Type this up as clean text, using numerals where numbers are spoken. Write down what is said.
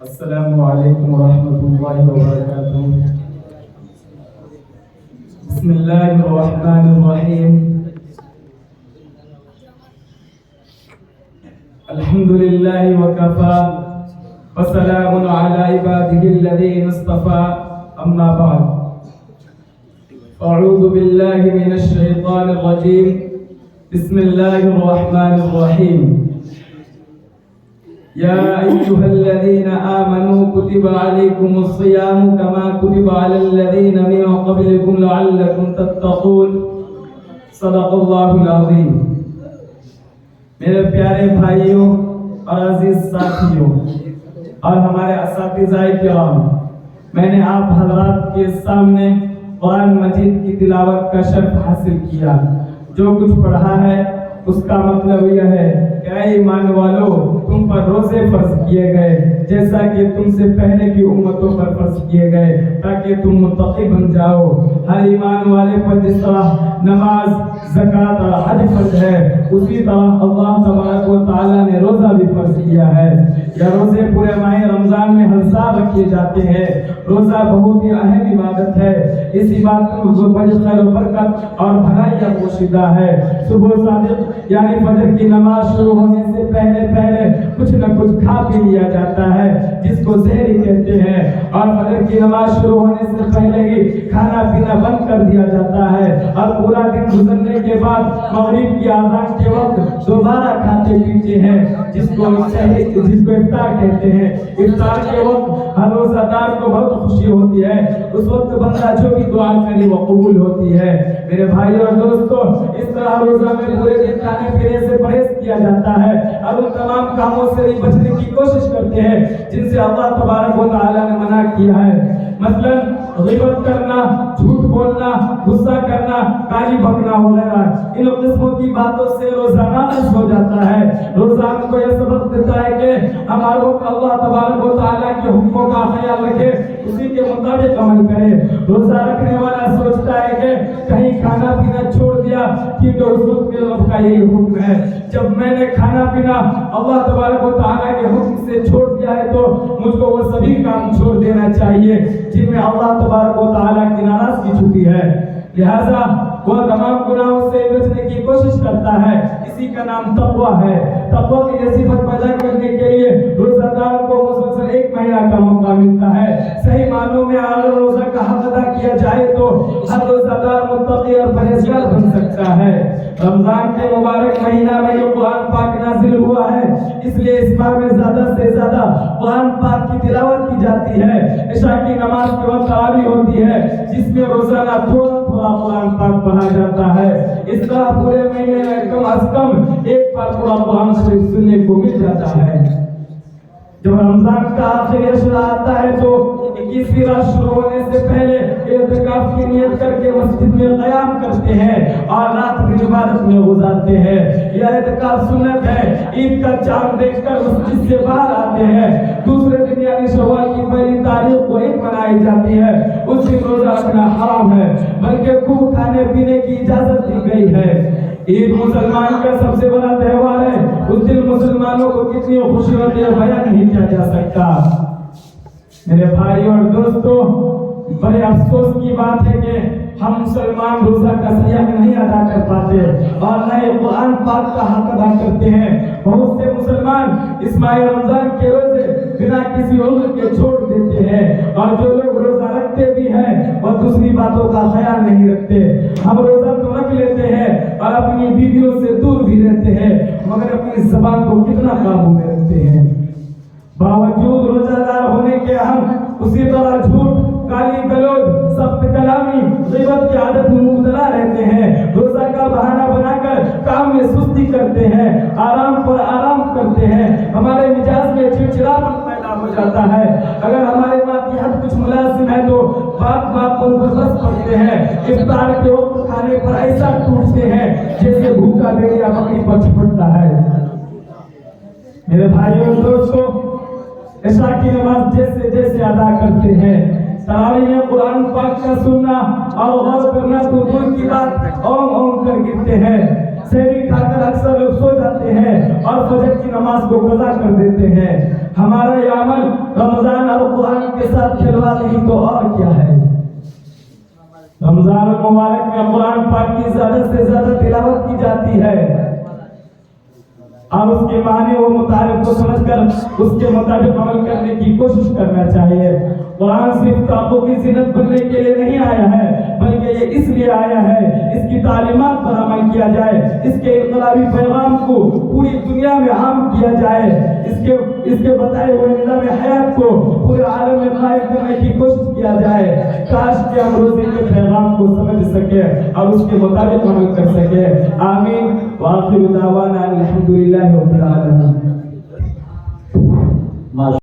السلام علیکم ورحمۃ اللہ وبرکاتہ۔ بسم اللہ الرحمن الرحیم۔ الحمد للہ وکفی وسلام علی عبادہ الذین اصطفی، اما بعد، اعوذ باللہ من الشیطان الرجیم، بسم اللہ الرحمن الرحیم۔ یا ایھا الذین آمنوا کتب علیکم الصیام کما کتب علی الذین من قبلکم لعلکم تتقون، صدق اللہ العظیم۔ میرے پیارے بھائیوں اور عزیز ساتھیوں اور ہمارے اساتذہ کرام، میں نے آپ حضرات کے سامنے قرآن مجید کی تلاوت کا شرف حاصل کیا۔ جو کچھ پڑھا ہے اس کا مطلب یہ ہے کہ اے ایمان والو، تم پر روزے فرض کیے گئے جیسا کہ تم سے پہلے کی امتوں پر فرض کیے گئے، تاکہ تم متقی بن جاؤ۔ ہر ایمان والے پر جس طرح نماز، زکوٰۃ اور حج فرض ہے، اسی طرح اللہ تبارک و تعالیٰ نے روزہ بھی فرض کیا ہے۔ یہ روزے پورے ماہ رمضان میں ہر سال رکھے جاتے ہیں۔ روزہ بہت ہی اہم عبادت ہے۔ اس عبادت میں بڑی خیر و برکت اور بھلائی پوشیدہ ہے۔ صبح صادق یعنی فجر کی نماز شروع ہونے سے پہلے کچھ نہ کچھ کھا پی لیا جاتا ہے، جس کو سحری کہتے ہیں، اور فجر کی نماز شروع ہونے سے پہلے ہی کھانا پینا بند کر دیا جاتا ہے، اور پورا دن گزرنے کے بعد مغرب کی اذان کے وقت دوبارہ کھاتے پیتے ہیں، جس کو افطار کہتے ہیں۔ افطار کے وقت ہر روزہ دار کو بہت خوشی ہوتی ہے۔ اس وقت بندہ جو بھی دعا کرے وہ قبول ہوتی ہے۔ میرے بھائی اور دوستو، اس طرح روزہ میں پورے دن کھانے پینے سے پرہیز کیا جاتا ہے، اور ان تمام کاموں سے بچنے کی کوشش کرتے ہیں جن سے اللہ تبارک و تعالیٰ نے منع کیا ہے۔ مثلا غیبت کرنا، جھوٹ بولنا، غصہ کرنا، گالی بکنا وغیرہ، ان قسموں کی باتوں سے روزہ ناقص ہو جاتا ہے۔ روزہ ہم کو یہ سبق دیتا ہے کہ ہمارے اللہ تبارک و تعالیٰ کے حکموں کا خیال رکھے، اسی کے مطابق عمل کرے۔ روزہ رکھنے والا سوچتا ہے کہ کہیں کھانا پینا چھوڑ دیا، کیونکہ اس وقت میرے رب کا یہی حکم ہے۔ جب میں نے کھانا پینا اللہ تبارک و تعالیٰ کے حکم سے چھوڑ دیا ہے تو مجھ کو وہ سبھی کام چھوڑ دینا چاہیے جن میں اللہ تبارک و تعالیٰ کی ناراضگی چھپی ہے۔ لہذا وہ تمام گناہوں سے بچنے کی کوشش کرتا ہے۔ اسی کا نام تقویٰ ہے۔ تقویٰ کی صفت پیدا کرنے کے لیے روزہ دار کو مسلسل 1 مہینہ کا موقع ملتا ہے۔ صحیح معنوں میں اگر روزہ کا حق ادا کیا جائے تو ہر روزہ دار متقی اور پرہیزگار بن سکتا ہے۔ رمضان کے مبارک مہینہ میں یہ قرآن پاک نازل ہوا ہے، اس لیے اس بار میں زیادہ سے زیادہ قرآن پاک کی تلاوت کی جاتی ہے۔ عشاء کی نماز کے وقت تراویح ہوتی ہے، جس میں روزانہ تھوڑا قرآن پاک پڑھا جاتا ہے۔ اس طرح پورے مہینے میں کم از کم 1 بار پورا قرآن شریف سننے کو مل جاتا ہے۔ جب رمضان کا آخری اشرا آتا ہے تو 21ویں رات شروع ہونے سے پہلے اعتکاف کی نیت کر کے مسجد میں قیام کرتے ہیں اور رات کی عبادت میں گزارتے ہیں۔ یہ اعتکاف سنت ہے۔ عید کا چاند دیکھ کر مسجد سے باہر آتے ہیں۔ دوسرے دن یعنی شوال کی 1 تاریخ کو عید منائی جاتی ہے۔ اس دن روزہ رکھنا حرام ہے، بلکہ خوب کھانے پینے کی اجازت دی گئی ہے۔ عید مسلمان کا سب سے بڑا تہوار ہے۔ اس دن مسلمانوں کو کتنی خوشی ہوتی ہے بیان نہیں کیا جا سکتا۔ میرے بھائی اور دوستو، بڑے افسوس کی بات ہے کہ ہم مسلمان روزہ کا صحیح حق نہیں ادا کر پاتے اور نہ ہی قرآن پاک کا حق ادا کرتے ہیں۔ بہت سے مسلمان اس ماہ رمضان کے روزے بنا کسی عذر کے چھوڑ دیتے ہیں، اور جو لوگ روزہ رکھتے بھی ہیں وہ دوسری باتوں کا خیال نہیں رکھتے۔ ہم روزہ تو رکھ لیتے ہیں اور اپنی بیویوں سے دور بھی رہتے ہیں، مگر اپنی زبان کو کتنا قابو میں رکھتے ہیں۔ باوجود روزہ دار ہونے کے ہم اسی طرح جھوٹ، گالی گلوچ، سخت کلامی، غیبت کی عادت میں مبتلا رہتے ہیں۔ روزہ کا بہانہ بنا کر کام میں سستی کرتے ہیں، آرام پر آرام کرتے ہیں۔ ہمارے مزاج میں چڑچڑاپن پیدا ہو جاتا ہے۔ اگر ہمارے ماتحت کچھ ملازم ہے تو بات پر برس پڑتے ہیں۔ افطار کے وقت کھانے پر ایسا ٹوٹتے ہیں جیسے بھوکا بھیڑیا بکری پر چھپٹتا ہے۔ میرے بھائیوں اور دوستوں، عشاء کی نماز جیسے ادا کرتے ہیں، تراویح میں قرآن پاک کا سننا اور غور کرنا تو دور کی بات اوم اوم کر گرتے ہیں۔ سحری کھا کر اکثر لوگ سو جاتے ہیں اور فجر کی نماز کو قضا کر دیتے ہیں۔ ہمارا یہ عمل ساتھ کھلوا نہیں تو اور کیا ہے۔ رمضان المبارک میں قرآن پاک کی زیادہ سے زیادہ تلاوت کی جاتی ہے اور اس کے معنی و مطالب کو سمجھ کر اس کے مطابق عمل کرنے کی کوشش کرنا چاہیے۔ قرآن صرف کتابوں کی زینت بننے کے لیے نہیں آیا ہے، بلکہ یہ اس لیے آیا ہے اس کی تعلیمات پر عمل کیا جائے، اس کے انقلابی پیغام کو پوری دنیا میں عام کیا جائے، اس کے بتائے ہوئے نظام حیات کو پورے عالم میں قائم کرنے کی کوشش کیا جائے۔ کاش کہ ہم روزے کے پیغام کو سمجھ سکے اور اس کے مطابق عمل کر سکے۔ آمین وآخر دعوانا الحمدللہ رب العالمین۔